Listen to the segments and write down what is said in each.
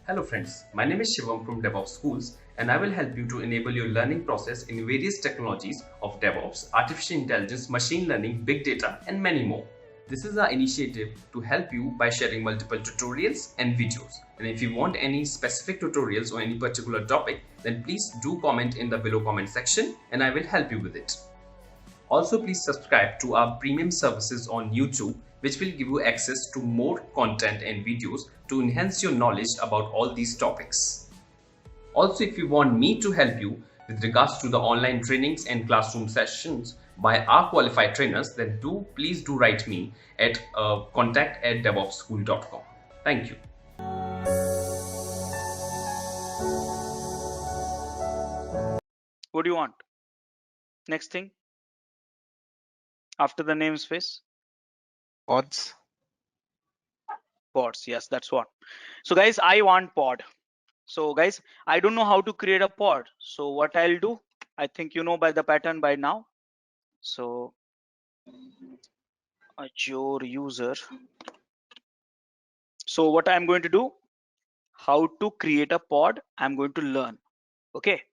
Hello friends, my name is Shivam from DevOps Schools and I will help you to enable your learning process in various technologies of DevOps, artificial intelligence, machine learning, big data and many more. This is our initiative to help you by sharing multiple tutorials and videos. And if you want any specific tutorials on any particular topic, then please do comment in the below comment section and I will help you with it. Also, please subscribe to our premium services on YouTube, which will give you access to more content and videos to enhance your knowledge about all these topics. Also, if you want me to help you with regards to the online trainings and classroom sessions by our qualified trainers, then please do write me at contact@devopsschool.com. Thank you. What do you want? Next thing after the namespace? Pods. Pods. Yes, that's what. So guys, I want pod. So guys, I don't know how to create a pod. So what I'll do, I think you know by the pattern by now. So Azure user. So what I'm going to do, how to create a pod, I'm going to learn. Okay.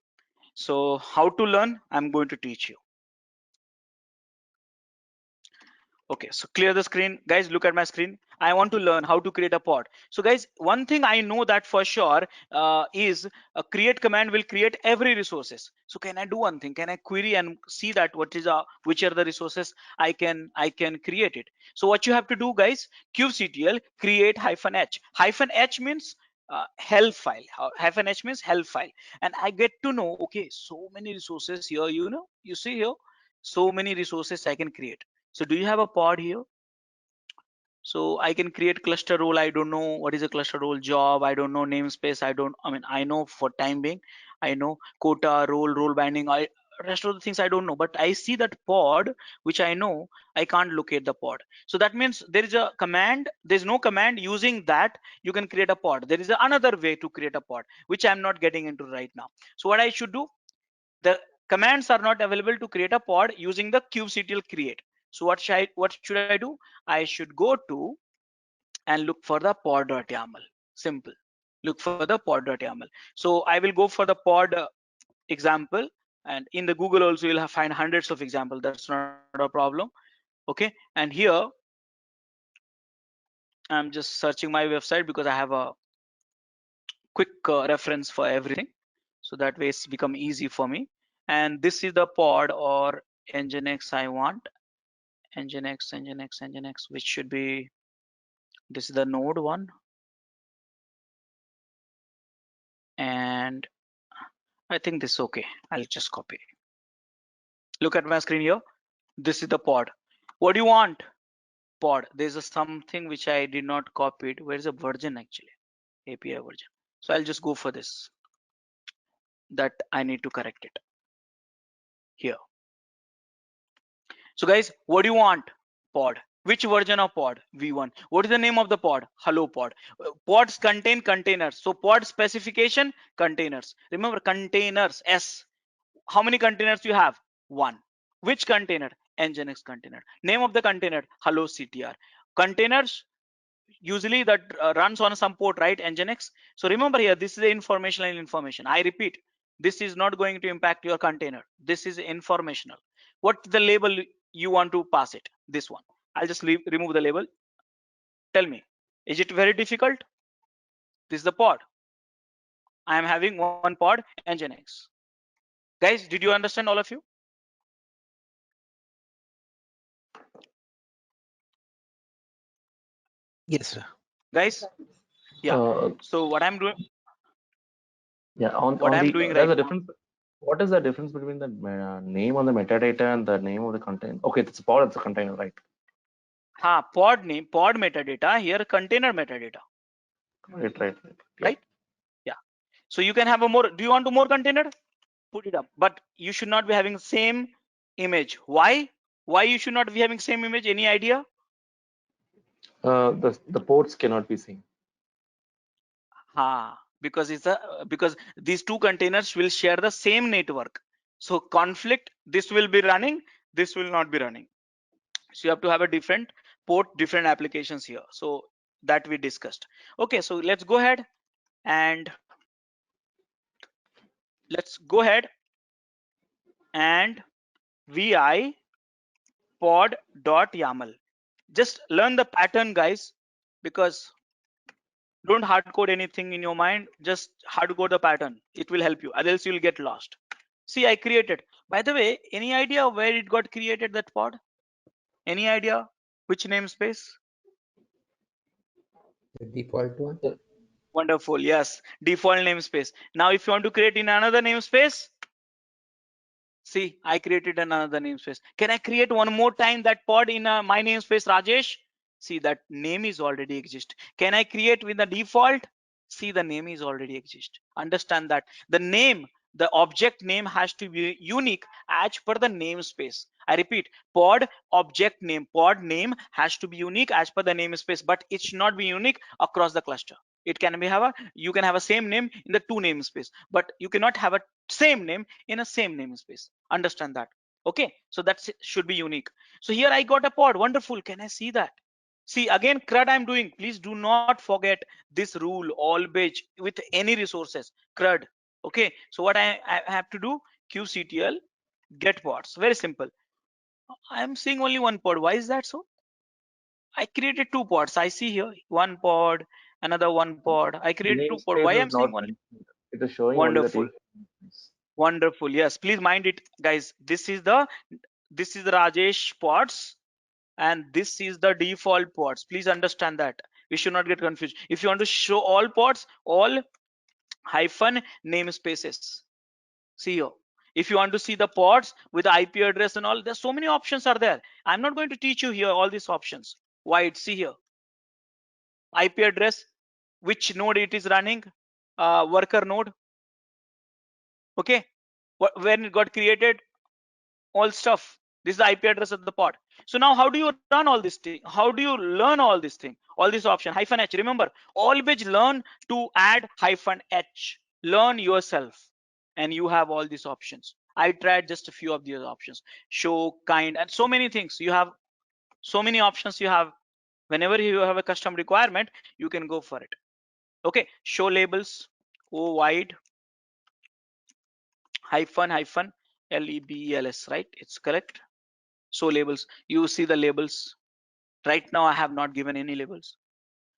So how to learn, I'm going to teach you. Okay, so clear the screen. Guys, look at my screen. I want to learn how to create a pod. So guys, one thing I know that for sure is a create command will create every resources. So can I do one thing? Can I query and see that which are the resources I can create it? So what you have to do, guys, kubectl create -h. -h means help file. -h means help file, and I get to know, okay, so many resources here, you see here, so many resources I can create. So do you have a pod here? So I can create cluster role. I don't know what is a cluster role. Job, I don't know. Namespace, I know for time being, I know quota, role binding, rest of the things I don't know, but I see that pod which I know. I can't locate the pod. So that means there is a command, there's no command using that you can create a pod. There is another way to create a pod which I'm not getting into right now. So what I should do, the commands are not available to create a pod using the kubectl create. So what should I do? I should go to and look for the pod.yaml. Simple. Look for the pod.yaml. So I will go for the pod example, and in the Google also you'll find hundreds of examples. That's not a problem. Okay, and here I'm just searching my website because I have a quick reference for everything, so that way it's become easy for me. And this is the pod or nginx I want. nginx, which should be, this is the node one, and I think this is okay. I'll just copy. Look at my screen here. This is the pod. What do you want? Pod. There's something which I did not copy it. Where is the version actually? API version. So I'll just go for this. That I need to correct it here. So guys, what do you want? Pod. Which version of pod? V1. What is the name of the pod? Hello pod. Pods contain containers. So pod specification, containers. Remember containers, S. How many containers you have? One. Which container? Nginx container. Name of the container? Hello CTR. Containers usually that runs on some port, right? Nginx. So remember here, this is the informational information. I repeat, this is not going to impact your container. This is informational. What the label you want to pass it? This one. I'll just remove the label. Tell me, is it very difficult? This is the pod. I am having one pod, Nginx. Guys, did you understand, all of you? Yes, sir. Guys, yeah. So what I'm doing, Yeah, on I'm the doing there's right a now. difference. What is the difference between the name on the metadata and the name of the container? Okay, it's a pod, it's a container, right? Pod name, pod metadata, here container metadata. Right. Right? Yeah. So you can have a more, do you want to more container? Put it up, but you should not be having same image. Why you should not be having same image? Any idea? The ports cannot be seen. Because because these two containers will share the same network. So conflict, this will be running, this will not be running. So you have to have a different port, different applications here. So that we discussed. Okay, so let's go ahead and let's go ahead and vi pod.yaml. Just learn the pattern, guys, because don't hard code anything in your mind. Just hard code the pattern. It will help you, else you'll get lost. See, I created. By the way, any idea where it got created, that pod? Any idea which namespace? The default one. Wonderful. Yes, default namespace. Now, if you want to create in another namespace, see, I created another namespace. Can I create one more time that pod in my namespace, Rajesh? See, that name is already exist. Can I create with the default? See, the name is already exist. Understand that the name, the object name has to be unique as per the namespace. I repeat, pod object name, pod name has to be unique as per the namespace, but it should not be unique across the cluster. It can be you can have a same name in the two namespace, but you cannot have a same name in a same namespace. Understand that? Okay, so that should be unique. So here I got a pod. Wonderful. Can I see that? See, again, CRUD I'm doing. Please do not forget this rule, always with any resources, CRUD. Okay, so what I have to do, qctl get pods. Very simple. I am seeing only one pod. Why is that so? I created two pods. I see here one pod, another one pod. I created two pods. Why Namespace I'm is not seeing only? mentioned. It is showing only the Wonderful. namespace. Wonderful. Yes, please mind it, guys. This is the Rajesh pods, and this is the default pods. Please understand that. We should not get confused. If you want to show all pods, all hyphen namespaces. See here. If you want to see the pods with the IP address and all, there's so many options are there. I'm not going to teach you here all these options. Why? See here. IP address, which node it is running, worker node. Okay. When it got created, all stuff. This is the IP address of the pod. So now how do you run all this thing? How do you learn all this thing? All this option, hyphen H. Remember, always learn to add hyphen H. Learn yourself, and you have all these options. I tried just a few of these options. Show, kind, and so many things. You have so many options you have. Whenever you have a custom requirement, you can go for it. Okay, show labels, O wide, hyphen labels, right? It's correct. So labels, you see the labels. Right now I have not given any labels.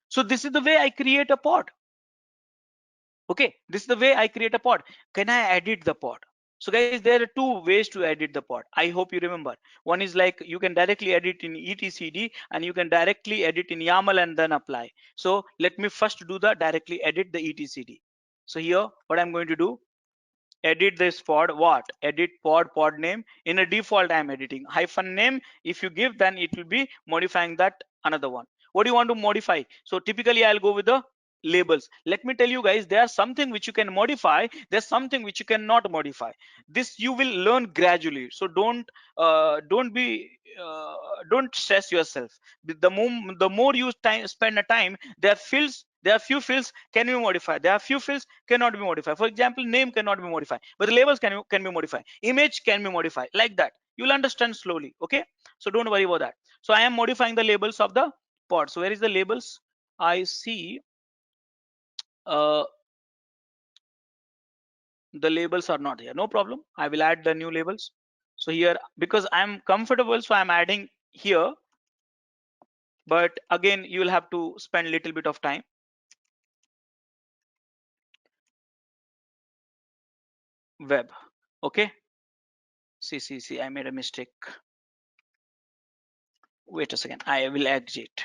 So this is the way I create a pod. Okay, this is the way I create a pod. Can I edit the pod? So guys, there are two ways to edit the pod. I hope you remember. One is like you can directly edit in etcd, and you can directly edit in YAML and then apply. So let me first do the directly edit the etcd. So here what I'm going to do, edit this pod. What? Edit pod name. In a default I'm editing hyphen name. If you give, then it will be modifying that another one. What do you want to modify? So typically I'll go with the labels. Let me tell you guys, there's something which you can modify, there's something which you cannot modify. This you will learn gradually. So don't stress yourself. The more you spend a time, there are few fields can be modified, there are few fields cannot be modified. For example, name cannot be modified, but the labels can be modified. Image can be modified. Like that, you'll understand slowly. Okay, so don't worry about that. So I am modifying the labels of the pod. So where is the labels? I see the labels are not here. No problem, I will add the new labels. So here, because I'm comfortable, so I'm adding here, but again you will have to spend a little bit of time. Web. Okay, see, I made a mistake. Wait a second, I will exit.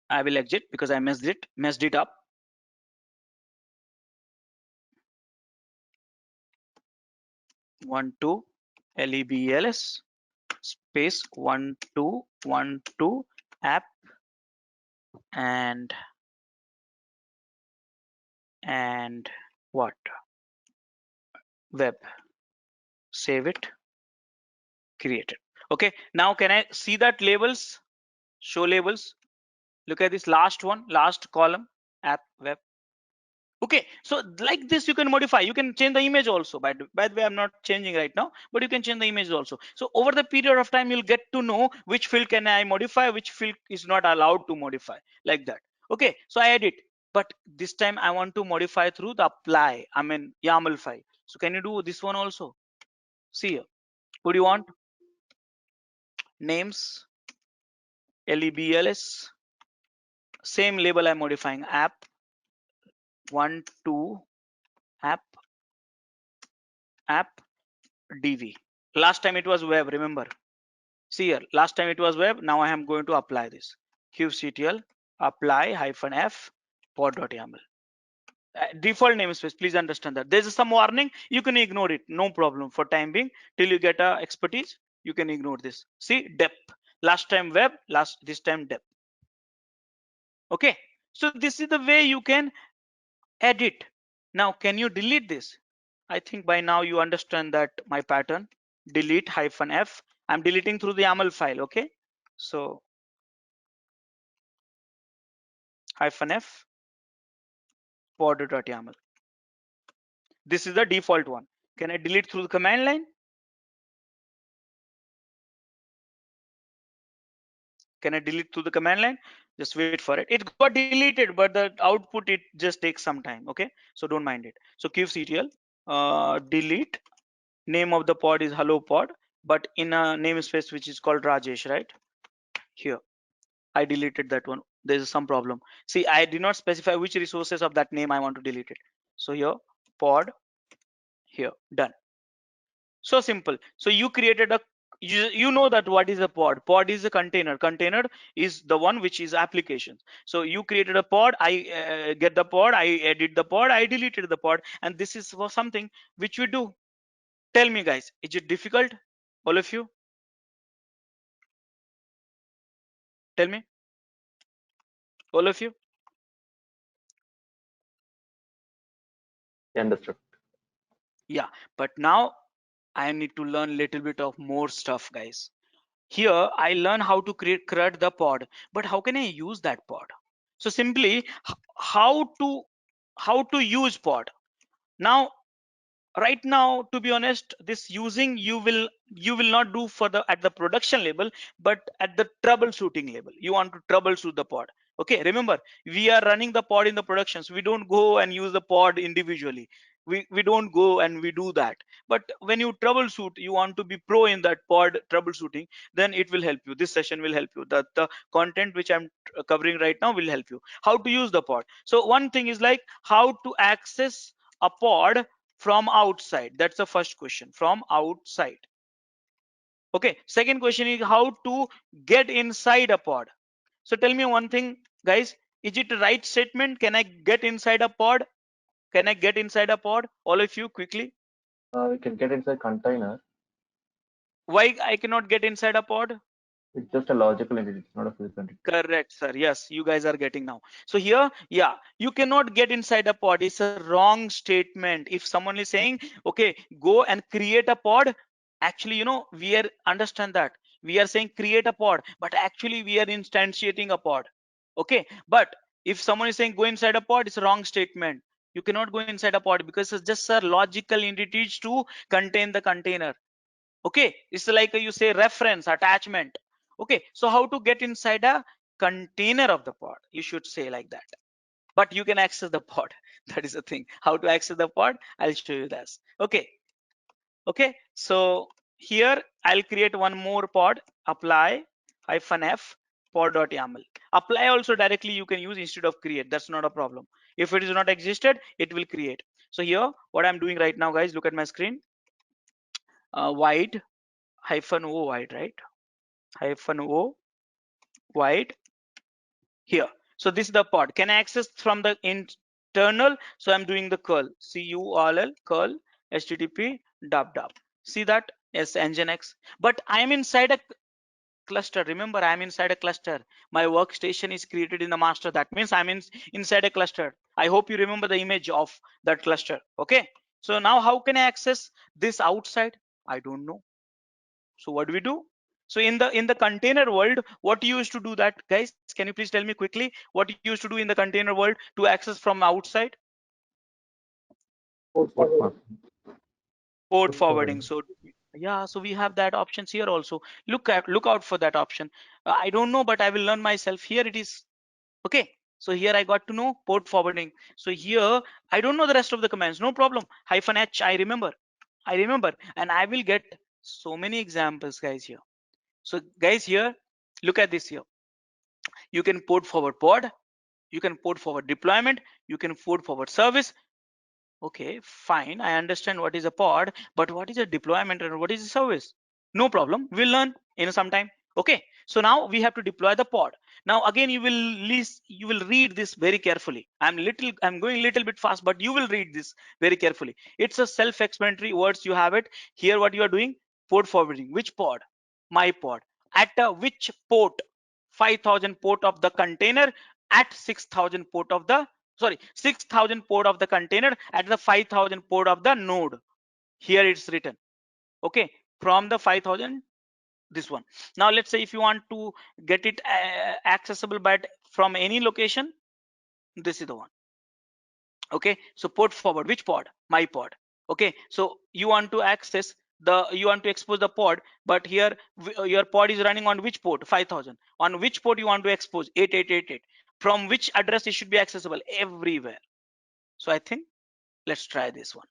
I will exit because I messed it up. One two LEBLS space 1212 app and what? Web. Save it. Created. Okay, now can I see that labels? Show labels. Look at this last one, last column, app web. Okay, so like this you can modify, you can change the image also. By the way, I'm not changing right now, but you can change the image also. So over the period of time, you'll get to know which field can I modify, which field is not allowed to modify, like that. Okay, so I edit, but this time I want to modify through the apply, I mean YAML file. So can you do this one also? See here, what do you want? Names, LEBLS, same label I'm modifying, app 1 2 app dv. Last time it was web, remember. See here, last time it was web, now I am going to apply this. kubectl apply -f pod.yaml. Default namespace, please understand that. There's some warning, you can ignore it, no problem for time being. Till you get expertise, you can ignore this. See, depth. Last time web, this time depth. Okay, so this is the way you can edit. Now, can you delete this? I think by now you understand that my pattern. Delete -f. I'm deleting through the YAML file. Okay, so -f pod.yaml. This is the default one. Can I delete through the command line? Can I delete through the command line? Just wait for it. It got deleted, but the output, it just takes some time. Okay, so don't mind it. So kubectl delete, name of the pod is hello pod, but in a namespace which is called Rajesh, right? Here, I deleted that one. There's some problem. See, I did not specify which resources of that name I want to delete it. So here, pod, here, done. So simple. So you created a, you know that what is a pod. Pod is a container. Container is the one which is application. So you created a pod, I get the pod, I edit the pod, I deleted the pod, and this is for something which we do. Tell me guys, is it difficult? All of you? Tell me. All of you? Understood. Yeah, but now I need to learn little bit of more stuff, guys. Here I learn how to create the pod, but how can I use that pod? So simply how to use pod. Now right now, to be honest, this using you will not do for the at the production level, but at the troubleshooting level you want to troubleshoot the pod. Okay, remember, we are running the pod in the productions, we don't go and use the pod individually. We don't go and we do that. But when you troubleshoot, you want to be pro in that pod troubleshooting, then it will help you. This session will help you. The content which I'm covering right now will help you how to use the pod. So one thing is like how to access a pod from outside. That's the first question, from outside. Okay, second question is how to get inside a pod. So tell me one thing, guys, is it the right statement? Can I get inside a pod? Can I get inside a pod? All of you quickly. We can get inside container. Why I cannot get inside a pod? It's just a logical entity. It's not a physical entity. Correct, sir. Yes, you guys are getting now. So here, yeah, you cannot get inside a pod. It's a wrong statement. If someone is saying, okay, go and create a pod, actually, we are understand that we are saying create a pod, but actually we are instantiating a pod. Okay, but if someone is saying go inside a pod, it's a wrong statement. You cannot go inside a pod because it's just a logical entities to contain the container. Okay, it's like you say reference attachment. Okay, so how to get inside a container of the pod, you should say like that. But you can access the pod. That is the thing, how to access the pod, I'll show you this. Okay, so here I'll create one more pod, apply -f pod.yaml. Apply also directly you can use instead of create, that's not a problem. If it is not existed, it will create. So here what I'm doing right now, guys, look at my screen. Wide -o wide, right? -o wide here. So this is the pod. Can I access from the internal? So I'm doing the curl, curl curl http dub. See that? Yes, nginx. But I am inside a cluster. Remember, I am inside a cluster. My workstation is created in the master. That means I'm inside a cluster. I hope you remember the image of that cluster. Okay. So now how can I access this outside? I don't know. So what do we do? So in the container world, what you used to do that, guys? Can you please tell me quickly what you used to do in the container world to access from outside? Port forwarding. So yeah, so we have that options here also. Look out for that option. I don't know, but I will learn myself. Here it is. Okay, so here I got to know port forwarding. So here I don't know the rest of the commands, no problem. -H, I remember, and I will get so many examples, guys, here. So guys, here look at this here. You can port forward pod, you can port forward deployment, you can port forward service. Okay, fine, I understand what is a pod, but what is a deployment and what is a service? No problem, we'll learn in some time. Okay, so now we have to deploy the pod. Now again, you will read this very carefully. I'm going a little bit fast, but you will read this very carefully. It's a self-explanatory words. You have it here. What you are doing? Port forwarding. Which pod? My pod. At which port? 5000 port of the container at 6000 port of the 6000 port of the container at the 5000 port of the node. Here it's written. Okay, from the 5000, this one. Now let's say if you want to get it accessible but from any location, this is the one. Okay, so port forward, which pod? My pod. Okay, so you want to access you want to expose the pod, but here your pod is running on which port? 5000. On which port you want to expose? 8888. From which address it should be accessible? Everywhere. So I think let's try this one.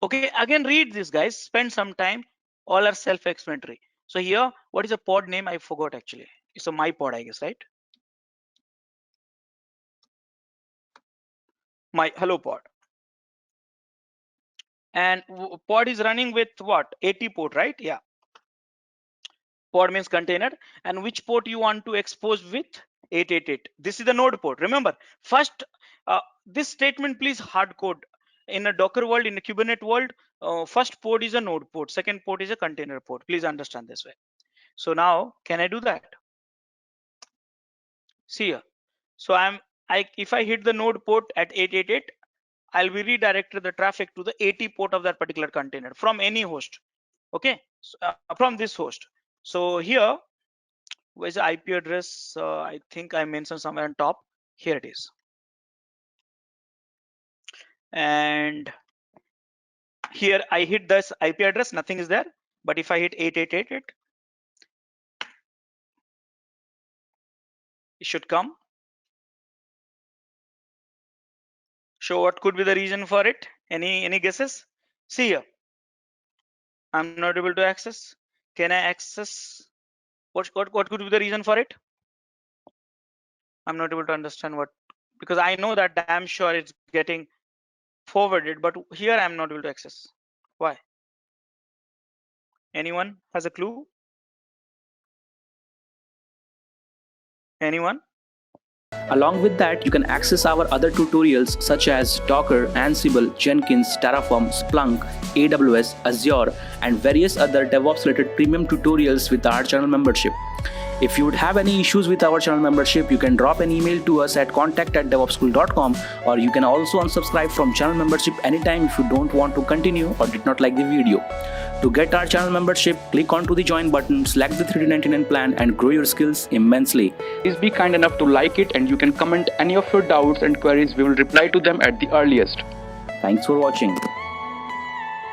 Okay, again read this, guys, spend some time. All are self-explanatory. So here, what is a pod name? I forgot actually. It's a my pod, I guess, right? My hello pod. And pod is running with what? 80 port, right? Yeah. Pod means container. And which port you want to expose with? 888. This is the node port. Remember, first this statement, please hard code. In a Docker world, in a Kubernetes world, first port is a node port, second port is a container port. Please understand this way. So now, can I do that? See here. So if I hit the node port at 888, I'll be redirected the traffic to the 80 port of that particular container from any host. Okay, so, from this host. So here, where's the IP address? I think I mentioned somewhere on top. Here it is. And here I hit this IP address, nothing is there. But if I hit 8888, it should come. So what could be the reason for it? Any guesses? See here, I'm not able to access. Can I access? What could be the reason for it? I'm not able to understand what, because I know that I'm sure it's getting forwarded, but here I'm not able to access. Why? Anyone has a clue? Anyone? Along with that, you can access our other tutorials such as Docker, Ansible, Jenkins, Terraform, Splunk, AWS, Azure, and various other DevOps related premium tutorials with our channel membership. If you would have any issues with our channel membership, you can drop an email to us at contact@devopsschool.com, or you can also unsubscribe from channel membership anytime if you don't want to continue or did not like the video. To get our channel membership, click onto the join button, select the 3D99 plan and grow your skills immensely. Please be kind enough to like it, and you can comment any of your doubts and queries. We will reply to them at the earliest. Thanks for watching.